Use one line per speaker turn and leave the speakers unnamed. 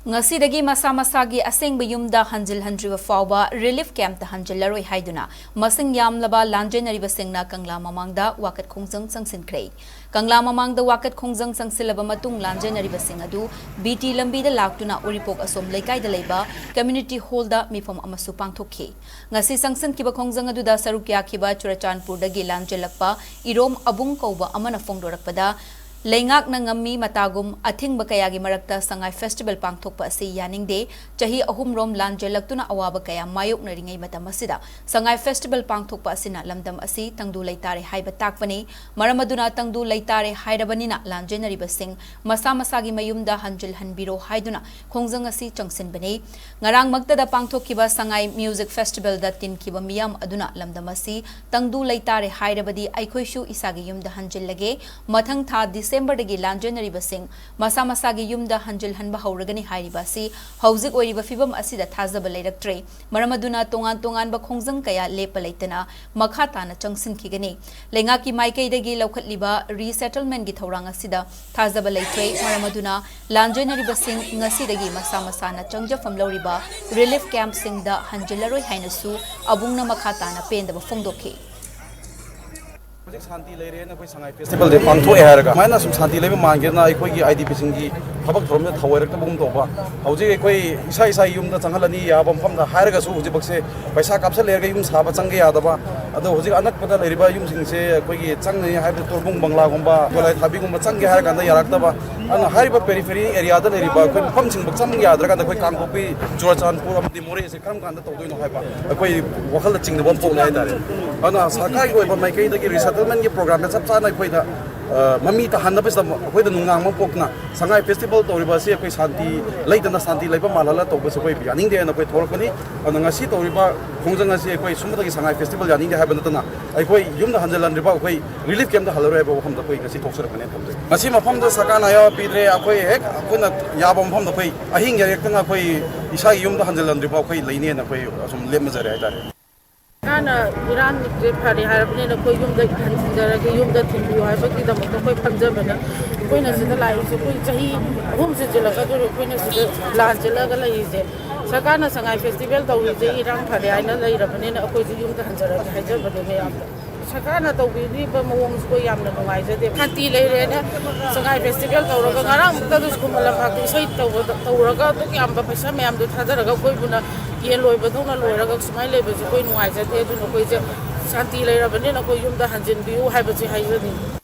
Ngasidagi masa-masagi asengba yumda hanjil-handriba fawba relief camp ta hanjillaroi haiduna masing yamlaba Lanjenariba singna Kangla Mamangda Wakat Khongjang Changshinkhre. Kangla Mamangda Wakat Khongjang Changsilaba matung Lanjenariba sing adu BT lambi da laktuna uripok asom laikai da leba community hall da mifam amasu pangthokhi. Ngasi Changshinkhre Khongjang adu da saruk yakhiba Churachandpur dagi lanjelakpa irom abung kauba amana fongdorakpada Lengak na ngami matagum athing bakayagi marakta sangai festival pangthokpa asi yaningde chahi ahum rom lanjelaktuna awaba kaya mayok na ringai matam asida sangai festival pangthokpa asina lamdam asi tangdu laitare haiba takpani maramaduna tangdu laitare haidabanina Lanjenariba sing masa-masagi mayumda hanjil hanbiro haiduna Khongjang asi changsinbani ngarang magtada pangthokkiba sangai music festival da tinkiba miyam aduna lamdam asi tangdu laitare haidabadi aikhoishu isagi yumda hanjillage mathang tha December dagi Lanjenariba sing masa-masagi yumda hanjil hanba hauragani hairiba si hauzik oiriba fibam asida thazaba leiraktre maramaduna tongan-tongan ba Khongjang kaya lepa leitana makha tana changsinkhigani lengaki maikai dagi laukhatliba resettlement gi thorang asida thazaba leitre maramaduna Lanjenariba sing ngasi dagi masa-masana changjafam loriba relief camp sing da hanjilaroi hainasu abungna makha tana pendaba fongdokhi
Santi Lady and Sangai Festival, the Panto Eraga. Minus some Santi Levy Mangana, Equi IDP Singi, Habak from the Tower of the Bundova. Howji Sai Yum, the Sangalani, Abam from the Haragas, Uziboxe, by Sakapsalegum, Sabatangi Adaba, the Hosi Anakpata Riba using say, Quigi, Tangi, Habit Turbung Banglagumba, Habigum Tangi Haraga and the Yarataba, and a Hariba periphery area, the Riba, pumping, but some Yadraga, the Quick Georgian, the Mores, the Kangla, the Todino Haba, a quay Wakalaching the one for later. Anna Sakai, but my case, the settlement program that sabsana koida mami ta hanna pesa koida nungang mo pokna sangai festival to riba si koi santi leitana santi leiba malala to beso koi yaning de na koi thorkani ananga si to riba Khongjang si koi sumata ki sangai festival yaning de haben tana ai koi yumda hanjalan riba koi relief camp da halore ba kham da koi kasi thoksar kane thomde masi mafam da sakana ya pidre akoi hek akona yabam pham da koi ahing yarek tanga koi isa yumda hanjalan riba koi leine na koi asum lemajare ai tare
Ana Iran Pari Harabin, a Koyum that Yum that you have a kid of Koi Panjabana, Queen as the life, so Queen Home Sijala, Queen as the large Lagala is there. Sakana Sangai Festival, though with the Iran Pari Island, a Rabanina, a Koyum the Hanzara, Hajab, the way up. Sakana, though we live among Skoyam, the Wiser, the Panti Lena, Sangai Festival, Toraga, the Skumala Paki, say Toraga, the Yamba, Pasamam, the Tazaraga, Koyuna. Yellow, but don't know smile was going wise at the end of the Santi Lera, but then a Koyum the Hanjin, you have a high.